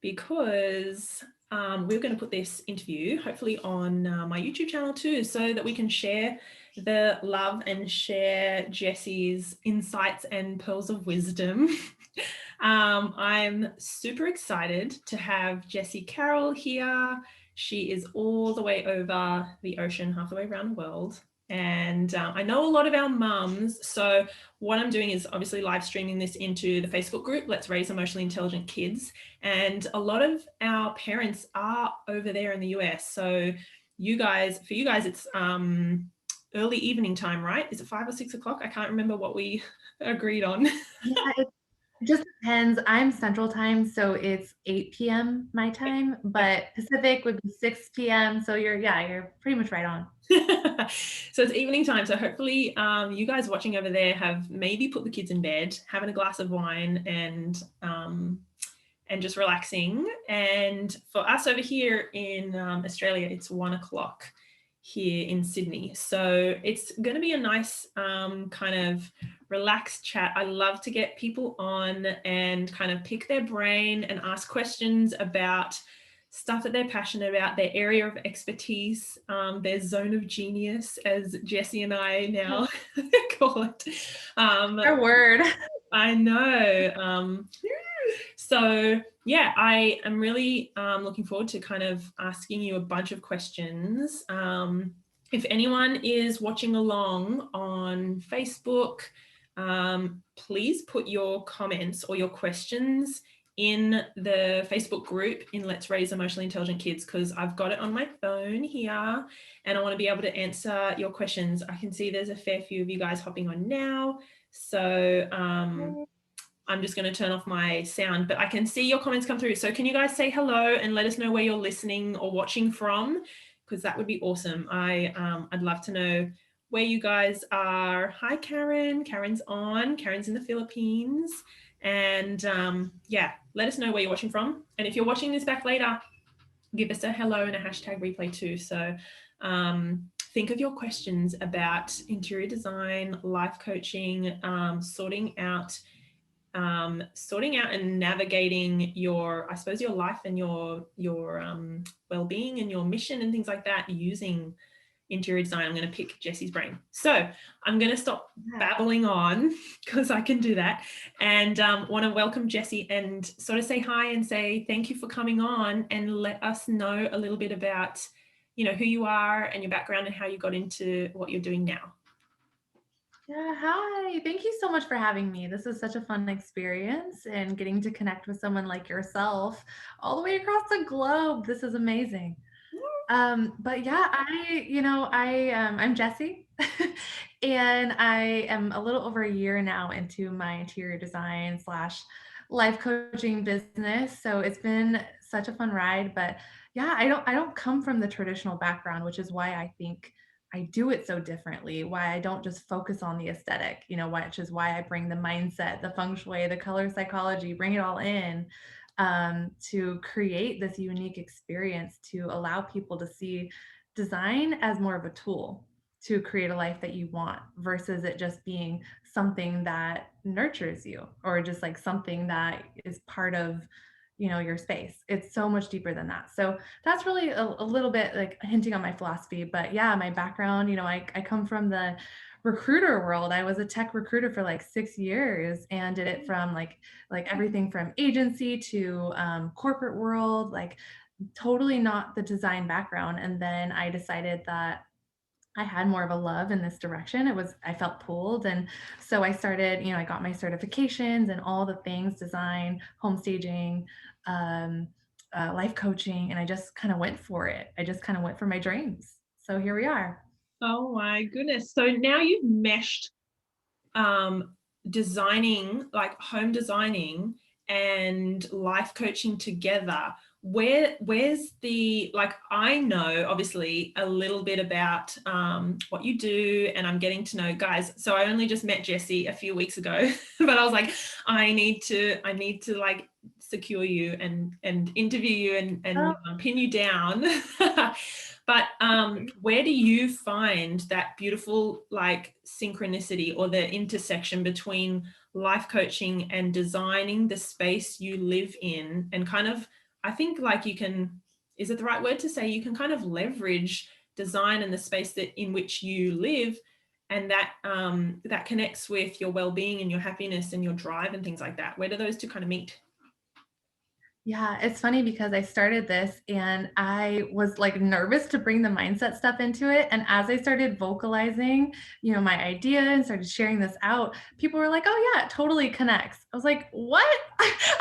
because we're going to put this interview hopefully on my YouTube channel too, so that we can share the love and share Jesi's insights and pearls of wisdom. I'm super excited to have Jesi Carroll here. She is all the way over the ocean, half the way around the world. And I know a lot of our mums, so what I'm doing is obviously live streaming this into the Facebook group, Let's Raise Emotionally Intelligent Kids. And a lot of our parents are over there in the US. So for you guys, it's early evening time, right? Is it 5 or 6 o'clock? I can't remember what we agreed on. Yeah, it just depends. I'm Central Time, so it's 8 p.m. my time, but Pacific would be 6 p.m. So you're pretty much right on. So it's evening time. So hopefully you guys watching over there have maybe put the kids in bed, having a glass of wine and just relaxing. And for us over here in Australia, it's 1 o'clock here in Sydney. So it's going to be a nice kind of relaxed chat. I love to get people on and kind of pick their brain and ask questions about stuff that they're passionate about, their area of expertise, their zone of genius, as Jesi and I now call it. Our word. I know. So yeah, I am really looking forward to kind of asking you a bunch of questions. If anyone is watching along on Facebook, please put your comments or your questions in the Facebook group in Let's Raise Emotionally Intelligent Kids, because I've got it on my phone here and I want to be able to answer your questions. I can see there's a fair few of you guys hopping on now. So I'm just going to turn off my sound, but I can see your comments come through. So can you guys say hello and let us know where you're listening or watching from? Because that would be awesome. I'd love to know where you guys are. Hi, Karen. Karen's on. Karen's in the Philippines. And yeah, let us know where you're watching from. And if you're watching this back later, give us a hello and a hashtag replay too. So think of your questions about interior design, life coaching, sorting out and navigating your, I suppose, your life and your well-being and your mission and things like that using interior design. I'm going to pick Jesi's brain. So I'm going to stop babbling on because I can do that, and want to welcome Jesi and sort of say hi and say thank you for coming on and let us know a little bit about, you know, who you are and your background and how you got into what you're doing now. Yeah, hi. Thank you so much for having me. This is such a fun experience, and getting to connect with someone like yourself all the way across the globe. This is amazing. But yeah, I'm Jesi and I am a little over a year now into my interior design / life coaching business. So it's been such a fun ride, but yeah, I don't come from the traditional background, which is why I think I do it so differently, why I don't just focus on the aesthetic, which is why I bring the mindset, the feng shui, the color psychology, bring it all in to create this unique experience to allow people to see design as more of a tool to create a life that you want versus it just being something that nurtures you or just like something that is part of your space. It's so much deeper than that. So that's really a little bit like hinting on my philosophy. But yeah, my background, I come from the recruiter world. I was a tech recruiter for like 6 years and did it from like everything from agency to corporate world, like totally not the design background. And then I decided that I had more of a love in this direction. I felt pulled. And so I started, I got my certifications and all the things, design, home staging, life coaching, and I just kind of went for it. I just kind of went for my dreams. So here we are. Oh my goodness. So now you've meshed designing, like home designing and life coaching together. Where's the, like, I know obviously a little bit about what you do, and I'm getting to know guys. So I only just met Jesi a few weeks ago, but I was like, I need to like secure you and interview you and pin you down. But where do you find that beautiful like synchronicity or the intersection between life coaching and designing the space you live in, and kind of I think like you can, is it the right word to say, you can kind of leverage design and the space that in which you live, and that that connects with your well-being and your happiness and your drive and things like that. Where do those two kind of meet? Yeah, it's funny because I started this and I was like nervous to bring the mindset stuff into it. And as I started vocalizing, my idea and started sharing this out, people were like, oh yeah, it totally connects. I was like, what?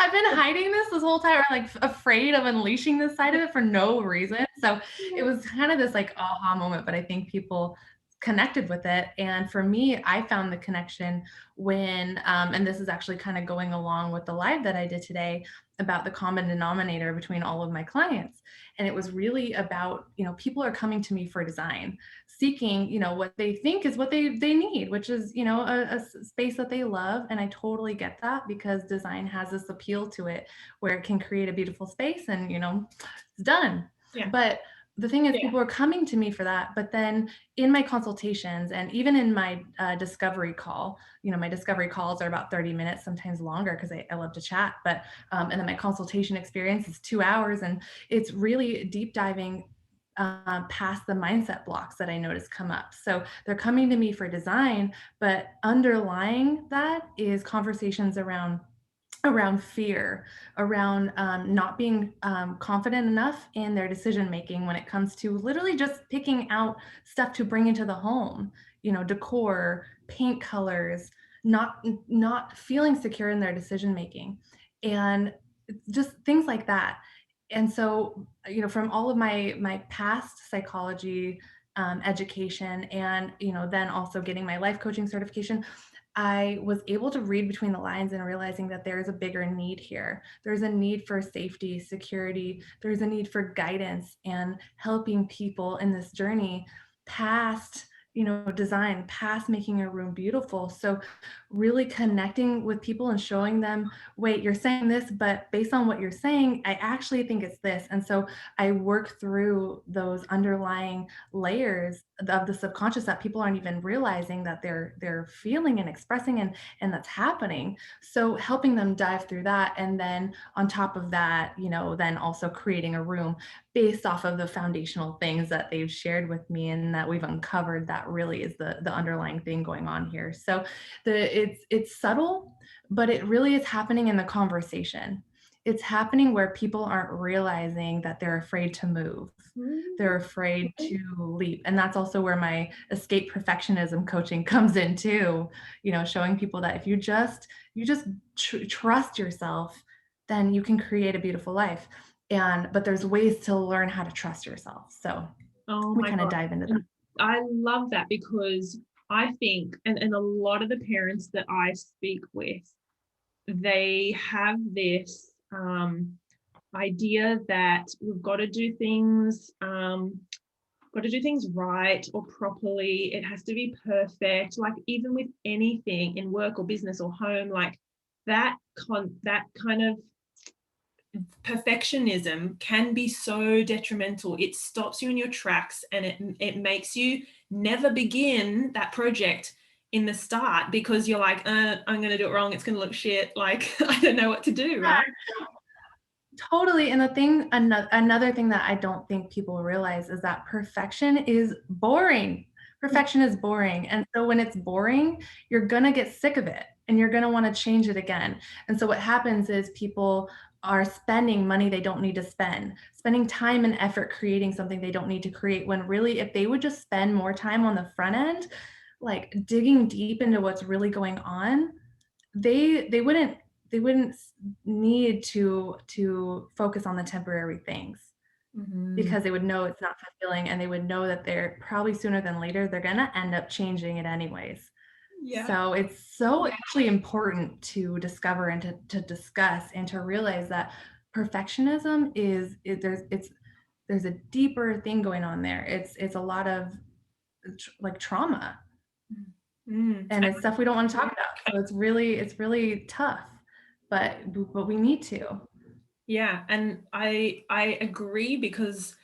I've been hiding this whole time, or like afraid of unleashing this side of it for no reason. So it was kind of this like aha moment, but I think people connected with it. And for me, I found the connection when, and this is actually kind of going along with the live that I did today, about the common denominator between all of my clients. And it was really about, people are coming to me for design, seeking, what they think is what they need, which is, a space that they love. And I totally get that, because design has this appeal to it where it can create a beautiful space and, it's done. Yeah. But the thing is, people are coming to me for that. But then in my consultations and even in my discovery call, my discovery calls are about 30 minutes, sometimes longer, because I love to chat. But and then my consultation experience is 2 hours, and it's really deep diving past the mindset blocks that I notice come up. So they're coming to me for design, but underlying that is conversations around fear, around not being confident enough in their decision making when it comes to literally just picking out stuff to bring into the home, decor, paint colors, not feeling secure in their decision making, and just things like that. And so, from all of my past psychology education, and then also getting my life coaching certification, I was able to read between the lines and realizing that there is a bigger need here. There's a need for safety, security. There's a need for guidance and helping people in this journey past, design, past making a room beautiful. So really connecting with people and showing them, wait, you're saying this, but based on what you're saying, I actually think it's this. And so I work through those underlying layers of the subconscious that people aren't even realizing that they're feeling and expressing, and that's happening. So helping them dive through that, and then on top of that, then also creating a room based off of the foundational things that they've shared with me and that we've uncovered, that really is the underlying thing going on here. So it's subtle, but it really is happening in the conversation. It's happening where people aren't realizing that they're afraid to move. They're afraid to leap. And that's also where my escape perfectionism coaching comes in too, showing people that if you just trust yourself, then you can create a beautiful life. But there's ways to learn how to trust yourself. So we kind of dive into that. I love that, because I think, and a lot of the parents that I speak with, they have this idea that we've got to do things right or properly. It has to be perfect. Like even with anything in work or business or home, like that kind of perfectionism can be so detrimental. It stops you in your tracks, and it makes you never begin that project in the start, because you're like, I'm going to do it wrong. It's going to look shit. Like, I don't know what to do, right? Totally. And another thing that I don't think people realize is that perfection is boring. Perfection is boring. And so when it's boring, you're going to get sick of it and you're going to want to change it again. And so what happens is people are spending money they don't need to spend, spending time and effort creating something they don't need to create, when really if they would just spend more time on the front end, like digging deep into what's really going on, they wouldn't need to focus on the temporary things, because they would know it's not fulfilling, and they would know that they're probably sooner than later they're going to end up changing it anyways. Yeah. So it's so actually important to discover and to discuss and to realize that perfectionism there's a deeper thing going on there. It's a lot of like trauma. And it's stuff we don't want to talk about. So it's really tough, but we need to. Yeah, and I agree, because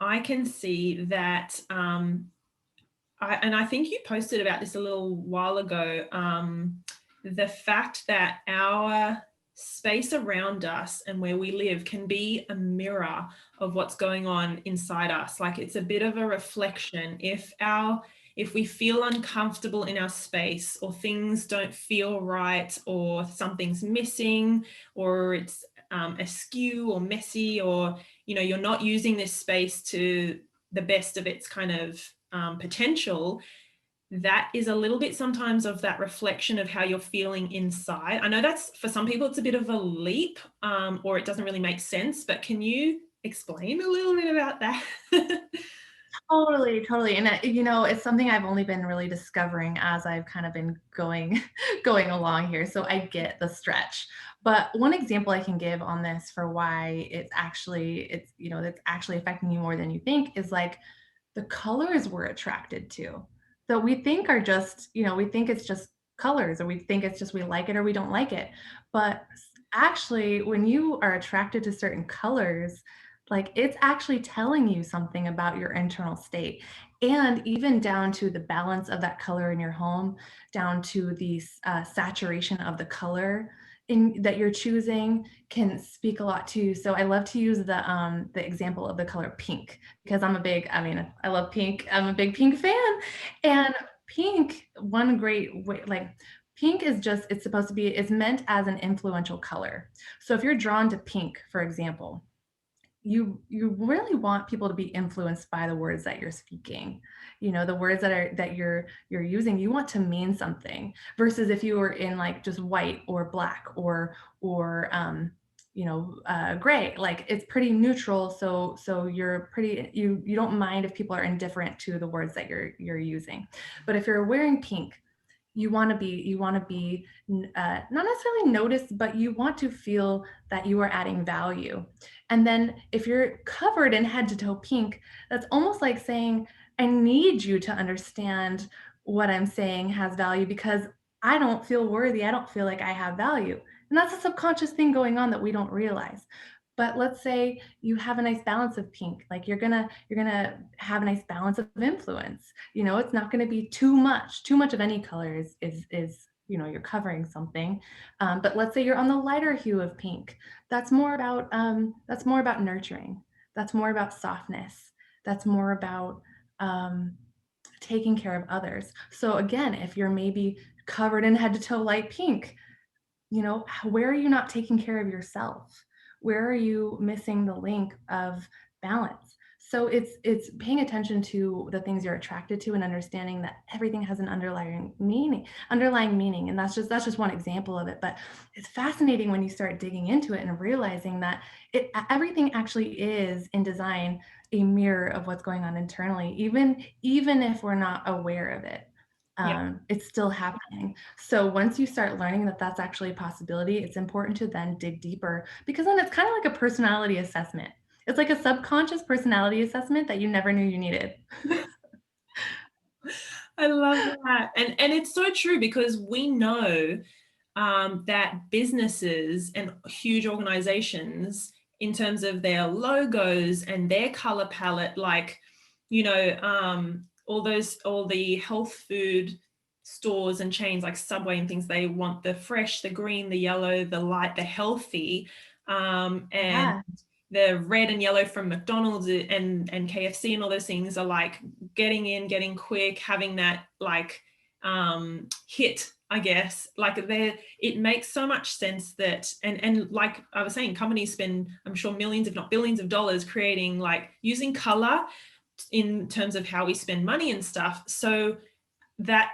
I can see that I think you posted about this a little while ago, the fact that our space around us and where we live can be a mirror of what's going on inside us. Like it's a bit of a reflection. If we feel uncomfortable in our space, or things don't feel right, or something's missing, or it's askew or messy, or you're not using this space to the best of its kind of potential, that is a little bit sometimes of that reflection of how you're feeling inside. I know that's, for some people, it's a bit of a leap, or it doesn't really make sense, but can you explain a little bit about that? Totally. And it's something I've only been really discovering as I've kind of been going going along here. So I get the stretch. But one example I can give on this for why it's actually affecting you more than you think is like the colors we're attracted to. So we think are just, we think it's just colors, or we think it's just we like it or we don't like it. But actually, when you are attracted to certain colors, like it's actually telling you something about your internal state. And even down to the balance of that color in your home, down to the saturation of the color that you're choosing can speak a lot too. So I love to use the example of the color pink, because I love pink. I'm a big pink fan. And pink, one great way, like pink is just, it's meant as an influential color. So if you're drawn to pink, for example, you really want people to be influenced by the words that you're speaking. The words that you're using, you want to mean something, versus if you were in like just white or black or gray, like it's pretty neutral. So you don't mind if people are indifferent to the words that you're using. But if you're wearing pink, you want to be not necessarily noticed, but you want to feel that you are adding value. And then if you're covered in head to toe pink, that's almost like saying, I need you to understand what I'm saying has value, because I don't feel worthy. I don't feel like I have value. And that's a subconscious thing going on that we don't realize. But let's say you have a nice balance of pink, like you're gonna have a nice balance of influence. It's not going to be too much of any color is you're covering something. But let's say you're on the lighter hue of pink. That's more about nurturing. That's more about softness. That's more about taking care of others. So again, if you're maybe covered in head to toe light pink, where are you not taking care of yourself? Where are you missing the link of balance? So it's paying attention to the things you're attracted to, and understanding that everything has an underlying meaning. And that's just one example of it. But it's fascinating when you start digging into it and realizing that everything actually is in design a mirror of what's going on internally, even if we're not aware of it. Yeah. It's still happening. So once you start learning that that's actually a possibility, it's important to then dig deeper, because then it's kind of like a personality assessment. It's like a subconscious personality assessment that you never knew you needed. I love that. And it's so true, because we know that businesses and huge organizations, in terms of their logos and their color palette, like, all the health food stores and chains like Subway and things, they want the fresh, the green, the yellow, the light, the healthy. And Yeah. the red and yellow from McDonald's and KFC and all those things are like getting quick, having that like hit, I guess. Like it makes so much sense that, and like I was saying, companies spend, I'm sure, millions if not billions of dollars creating, like, using color in terms of how we spend money and stuff. So that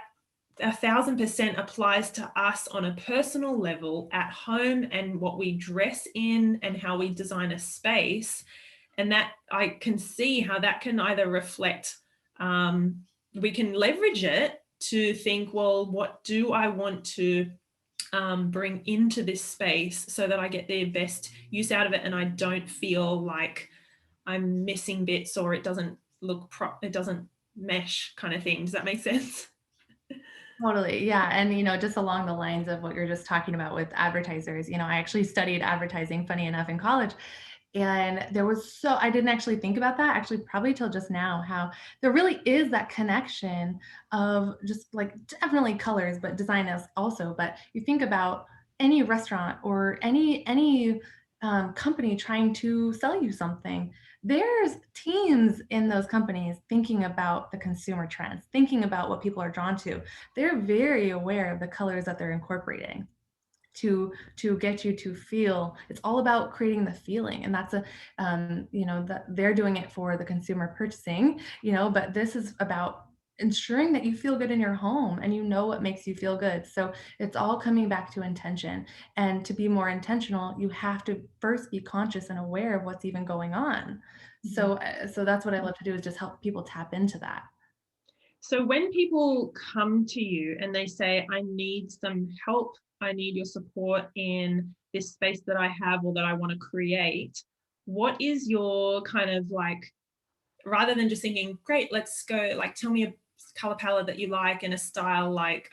1,000% applies to us on a personal level at home, and what we dress in and how we design a space. And that I can see how that can either reflect, we can leverage it to think, well, what do I want to bring into this space so that I get the best use out of it, and I don't feel like I'm missing bits, or it doesn't it doesn't mesh, kind of thing. Does that make sense? Totally. Yeah. And, just along the lines of what you're just talking about with advertisers, I actually studied advertising, funny enough, in college. And I didn't actually think about that actually probably till just now, how there really is that connection of just like definitely colors, but design is also. But you think about any restaurant or any company trying to sell you something, there's teams in those companies thinking about the consumer trends, thinking about what people are drawn to. They're very aware of the colors that they're incorporating to get you to feel. It's all about creating the feeling, and that's a that they're doing it for the consumer purchasing, but this is about ensuring that you feel good in your home and you know what makes you feel good. So it's all coming back to intention, and to be more intentional you have to first be conscious and aware of what's even going on. So that's what I love to do, is just help people tap into that. So when people come to you and they say, I need some help, I need your support in this space that I have or that I want to create, what is your kind of like, rather than just thinking, great, let's go, like, tell me a color palette that you like and a style like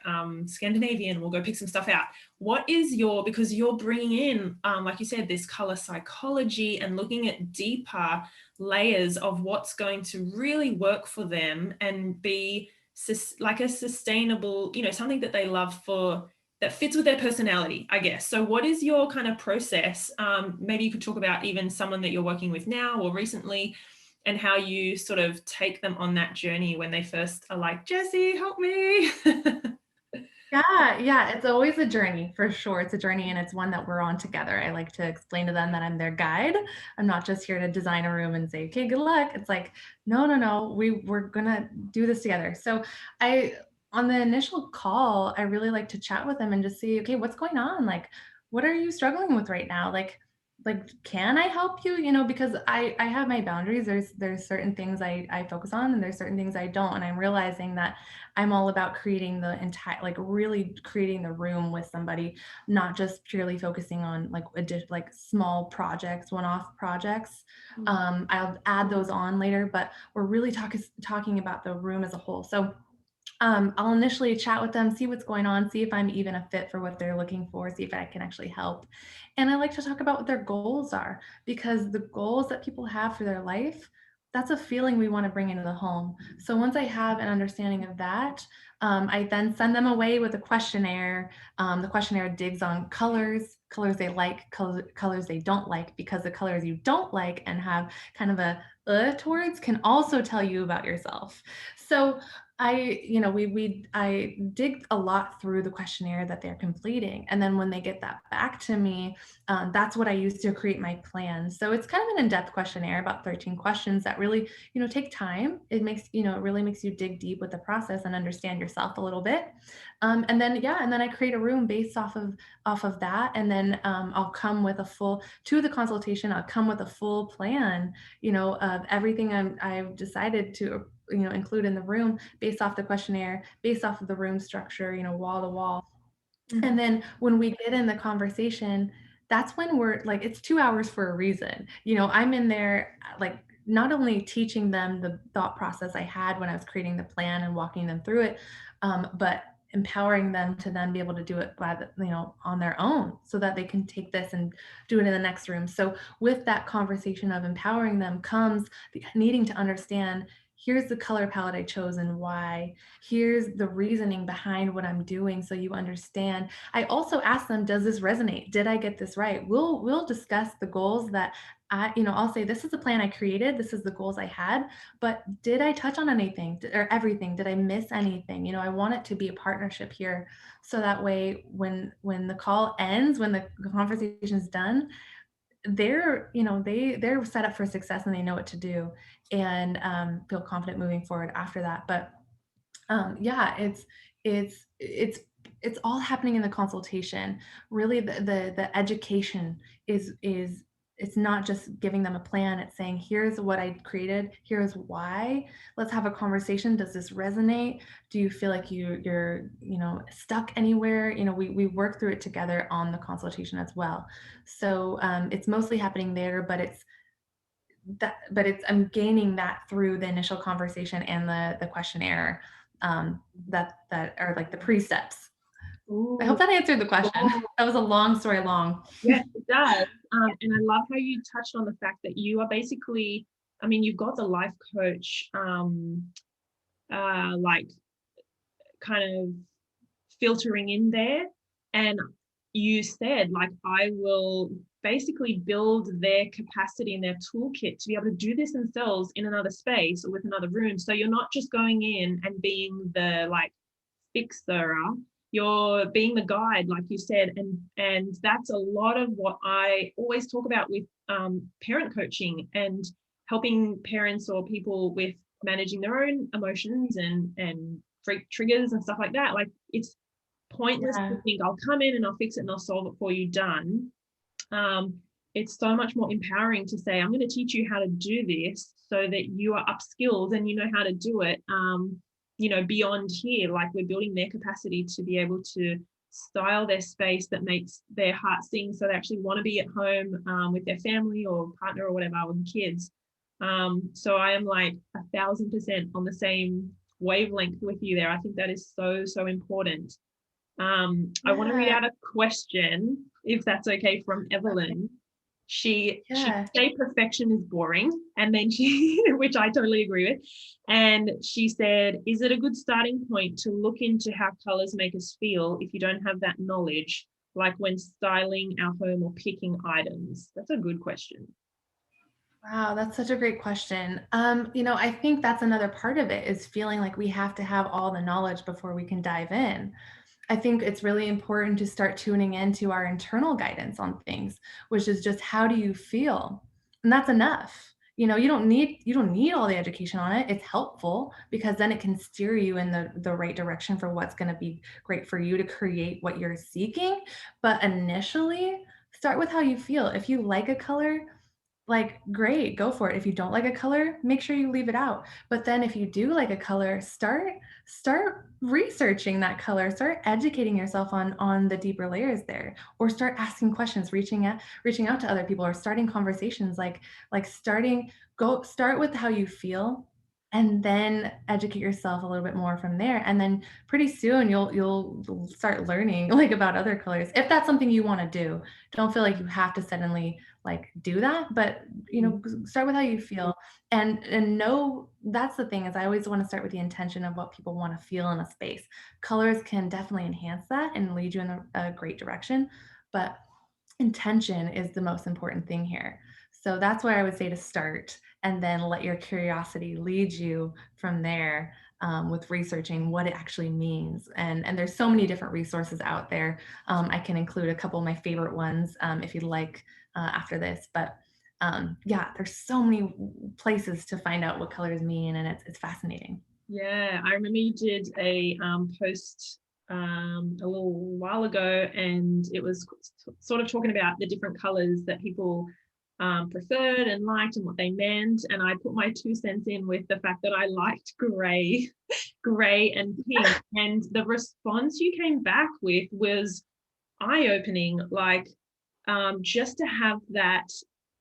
Scandinavian, we'll go pick some stuff out. What is your, because you're bringing in, like you said, this color psychology and looking at deeper layers of what's going to really work for them and be like a sustainable, something that they love for, that fits with their personality, I guess. So what is your kind of process? Maybe you could talk about even someone that you're working with now or recently, and how you sort of take them on that journey when they first are like, Jesi, help me. Yeah, it's always a journey, for sure. It's a journey, and it's one that we're on together. I like to explain to them that I'm their guide. I'm not just here to design a room and say, okay, good luck. It's like, no, we're gonna do this together. So on the initial call, I really like to chat with them and just see, okay, what's going on? Like, what are you struggling with right now? Like, can I help you? Because I have my boundaries. There's certain things I focus on, and there's certain things I don't. And I'm realizing that I'm all about creating the entire, like really creating the room with somebody, not just purely focusing on like small projects, one-off projects. I'll add those on later, but we're really talking about the room as a whole. So I'll initially chat with them, see what's going on, see if I'm even a fit for what they're looking for, see if I can actually help. And I like to talk about what their goals are, because the goals that people have for their life, that's a feeling we want to bring into the home. So once I have an understanding of that, I then send them away with a questionnaire. The questionnaire digs on colors they like, colors they don't like, because the colors you don't like and have kind of a towards can also tell you about yourself. So I dig a lot through the questionnaire that they're completing, and then when they get that back to me, that's what I use to create my plan. So it's kind of an in-depth questionnaire, about 13 questions that really, take time. It really makes you dig deep with the process and understand yourself a little bit. And then I create a room based off of that, and then I'll come with a full to the consultation. I'll come with a full plan, of everything I've decided to include in the room, based off the questionnaire, based off of the room structure, wall to wall. And then when we get in the conversation, that's when we're like, it's 2 hours for a reason. I'm in there, like, not only teaching them the thought process I had when I was creating the plan and walking them through it, but empowering them to then be able to do it on their own, so that they can take this and do it in the next room. So with that conversation of empowering them comes the needing to understand, here's the color palette I chose and why. Here's the reasoning behind what I'm doing, so you understand. I also ask them, does this resonate? Did I get this right? We'll discuss the goals that I'll say, this is the plan I created, this is the goals I had, but did I touch on anything or everything? Did I miss anything? I want it to be a partnership here, so that way when the call ends, when the conversation is done, they're set up for success, and they know what to do, and feel confident moving forward after that. But yeah, it's all happening in the consultation. Really, the education is it's not just giving them a plan. It's saying, here's what I created, here's why. Let's have a conversation. Does this resonate? Do you feel like you're stuck anywhere? We work through it together on the consultation as well. So it's mostly happening there, but I'm gaining that through the initial conversation and the questionnaire, that are like the precepts. I hope that answered the question. That was a long story long. Yes, it does. And I love how you touched on the fact that you are basically, I mean, you've got the life coach, like kind of filtering in there. And you said, like, I will basically build their capacity and their toolkit to be able to do this themselves in another space or with another room. So you're not just going in and being the like fixer, you're being the guide, like you said, and that's a lot of what I always talk about with parent coaching and helping parents or people with managing their own emotions and freak triggers and stuff like that. Like, it's pointless to Yeah. think I'll come in and I'll fix it and I'll solve it for you, done. um, it's so much more empowering to say, I'm going to teach you how to do this so that you are upskilled and you know how to do it. Beyond here, like, we're building their capacity to be able to style their space that makes their heart sing, so they actually want to be at home with their family or partner or whatever, with kids. So I am like 1,000% on the same wavelength with you there. I think that is so, so important. I want to read Yeah. out a question, if that's okay, from Okay. Evelyn. She Yeah. say perfection is boring, and then she, which I totally agree with, and she said, "Is it a good starting point to look into how colors make us feel if you don't have that knowledge, like when styling our home or picking items?" That's a good question. Wow, that's such a great question. I think that's another part of it is feeling like we have to have all the knowledge before we can dive in. I think it's really important to start tuning into our internal guidance on things, which is just how do you feel? And that's enough. You don't need all the education on it. It's helpful because then it can steer you in the right direction for what's going to be great for you to create what you're seeking. But initially, start with how you feel. If you like a color, like, great, go for it. If you don't like a color, make sure you leave it out. But then if you do like a color, start researching that color, start educating yourself on the deeper layers there, or start asking questions, reaching out to other people or starting conversations like start with how you feel and then educate yourself a little bit more from there. And then pretty soon you'll start learning like about other colors if that's something you want to do. Don't feel like you have to suddenly like do that, but start with how you feel and know that's the thing is I always want to start with the intention of what people want to feel in a space. Colors can definitely enhance that and lead you in a great direction, but intention is the most important thing here. So that's where I would say to start and then let your curiosity lead you from there, with researching what it actually means. And there's so many different resources out there. I can include a couple of my favorite ones if you'd like after this. But yeah, there's so many places to find out what colors mean, and it's fascinating. Yeah, I remember you did a post a little while ago, and it was sort of talking about the different colors that people preferred and liked and what they meant. And I put my 2 cents in with the fact that I liked grey, grey and pink. And the response you came back with was eye-opening, like, just to have that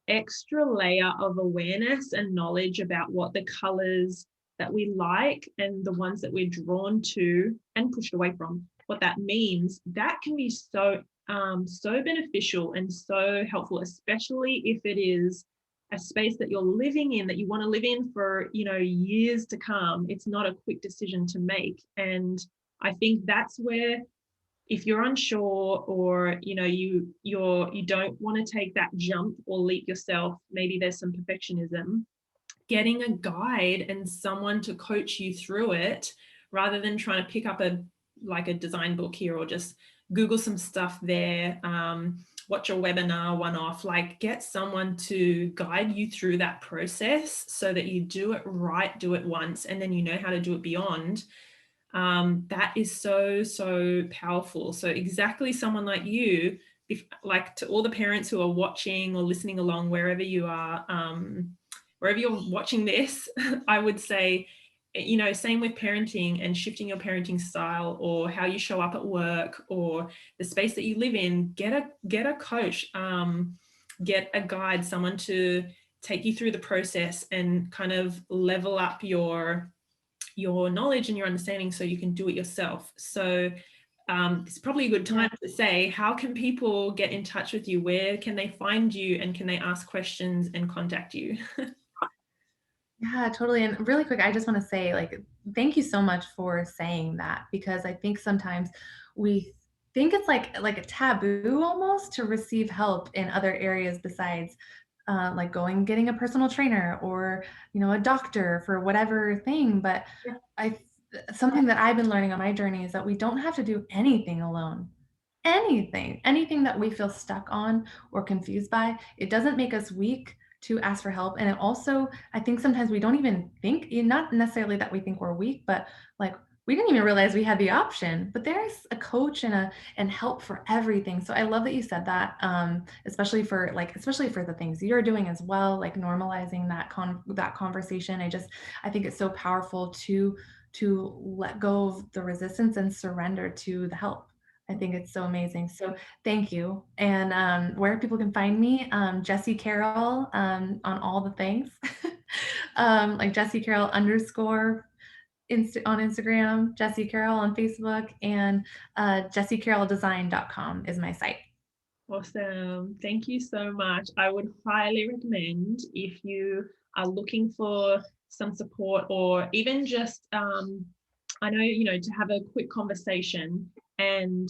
extra layer of awareness and knowledge about what the colors that we like and the ones that we're drawn to and pushed away from, what that means, that can be so beneficial and so helpful, especially if it is a space that you're living in, that you want to live in for years to come. It's not a quick decision to make, and I think that's where, if you're unsure, or you don't want to take that jump or leap yourself, maybe there's some perfectionism, getting a guide and someone to coach you through it, rather than trying to pick up a design book here, or just Google some stuff there, watch a webinar one off, like, get someone to guide you through that process so that you do it right, do it once, and then you know how to do it beyond. That is so, so powerful. So exactly, someone like you, if, like, to all the parents who are watching or listening along, wherever you are, wherever you're watching this, I would say, same with parenting and shifting your parenting style, or how you show up at work, or the space that you live in. Get a coach, get a guide, someone to take you through the process and kind of level up your knowledge and your understanding so you can do it yourself. So it's probably a good Yeah. time to say, how can people get in touch with you? Where can they find you, and can they ask questions and contact you? Yeah, totally. And really quick, I just want to say, like, thank you so much for saying that because I think sometimes we think it's like a taboo almost to receive help in other areas besides like going getting a personal trainer or a doctor for whatever thing. But Yeah. I something that I've been learning on my journey is that we don't have to do anything alone. Anything that we feel stuck on or confused by, it doesn't make us weak to ask for help. And it also, I think sometimes we don't even think, not necessarily that we think we're weak, but like we didn't even realize we had the option. But there's a coach and help for everything. So I love that you said that, especially for the things you're doing as well, like normalizing that conversation. I think it's so powerful to let go of the resistance and surrender to the help. I think it's so amazing. So thank you. And where people can find me, Jesi Carroll on all the things, like Jesi Carroll underscore on Instagram, Jesi Carroll on Facebook, and jesicarrolldesign.com is my site. Awesome. Thank you so much. I would highly recommend if you are looking for some support or even just, I know, to have a quick conversation and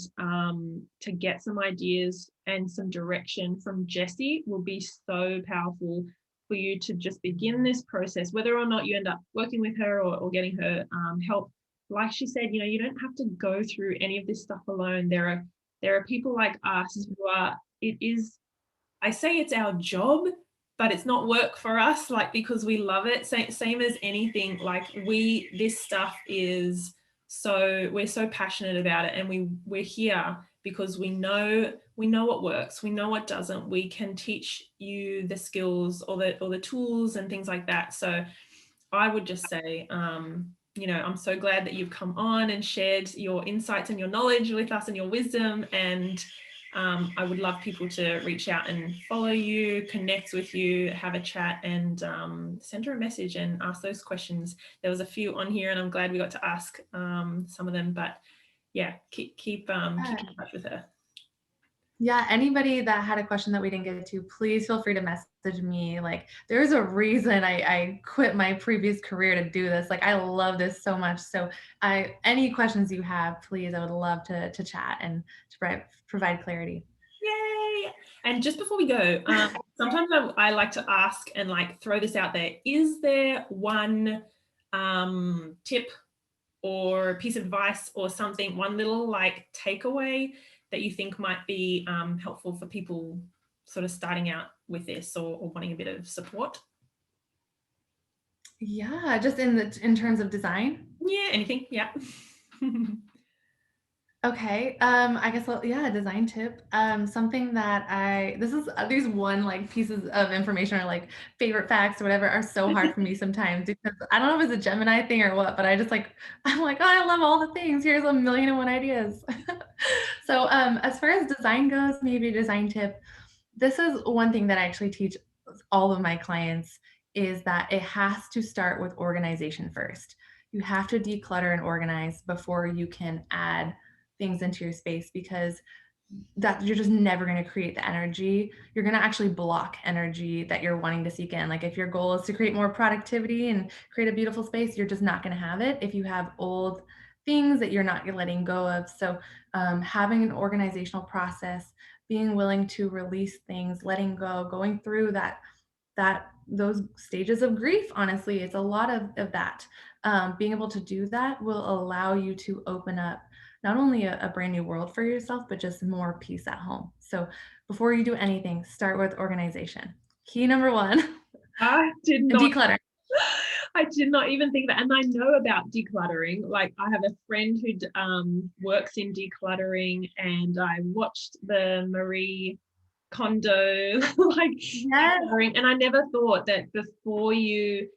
to get some ideas and some direction from Jesi will be so powerful for you to just begin this process, whether or not you end up working with her or getting her help. Like she said, you don't have to go through any of this stuff alone. There are people like us who are, I say it's our job, but it's not work for us, like, because we love it. Same as anything, like this stuff is we're so passionate about it, and we're here because we know what works, we know what doesn't, we can teach you the skills or the tools and things like that. So I would just say, I'm so glad that you've come on and shared your insights and your knowledge with us and your wisdom. And I would love people to reach out and follow you, connect with you, have a chat, and send her a message and ask those questions. There was a few on here, and I'm glad we got to ask some of them. But yeah, keep in touch with her. Yeah, anybody that had a question that we didn't get to, please feel free to message me. Like, there's a reason I quit my previous career to do this. Like, I love this so much. So, any questions you have, please, I would love to chat and to provide clarity. Yay! And just before we go, sometimes I like to ask and like throw this out there. Is there one tip or piece of advice or something, one little like takeaway that you think might be helpful for people sort of starting out with this or wanting a bit of support? Yeah, just in terms of design. Yeah, anything? Yeah. Okay. I guess, well, yeah, design tip. Something that this is these one like pieces of information or like favorite facts or whatever are so hard for me sometimes because I don't know if it's a Gemini thing or what, but I'm like, oh, I love all the things. Here's a million and one ideas. So, as far as design goes, maybe a design tip. This is one thing that I actually teach all of my clients is that it has to start with organization first. You have to declutter and organize before you can add things into your space because that you're just never going to create the energy. You're going to actually block energy that you're wanting to seek in. Like if your goal is to create more productivity and create a beautiful space, you're just not going to have it if you have old things that you're not letting go of. So having an organizational process, being willing to release things, letting go, going through those stages of grief, honestly, it's a lot of that. Being able to do that will allow you to open up not only a brand new world for yourself, but just more peace at home. So before you do anything, start with organization. Key number one, I did not declutter. I did not even think that. And I know about decluttering. Like I have a friend who works in decluttering, and I watched the Marie Kondo like Yes. decluttering, and I never thought that before you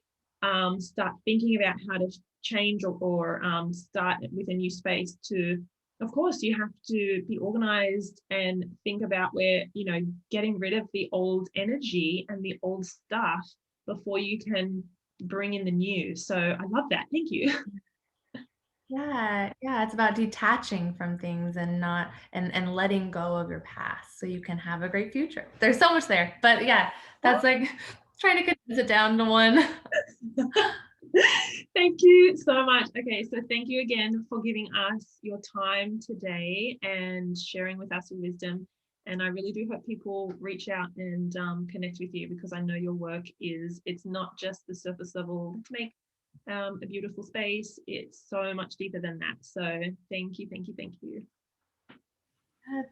start thinking about how to change or start with a new space to, of course, you have to be organized and think about where, getting rid of the old energy and the old stuff before you can bring in the new. So I love that. Thank you. Yeah, yeah, it's about detaching from things and not and letting go of your past so you can have a great future. There's so much there, but yeah, that's like trying to condense it down to one. Thank you so much. Okay, so thank you again for giving us your time today and sharing with us your wisdom. And I really do hope people reach out and connect with you, because I know your work it's not just the surface level to make a beautiful space. It's so much deeper than that. So thank you, thank you, thank you.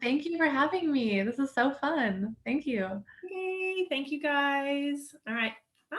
Thank you for having me. This is so fun. Thank you. Okay, thank you guys. All right, bye.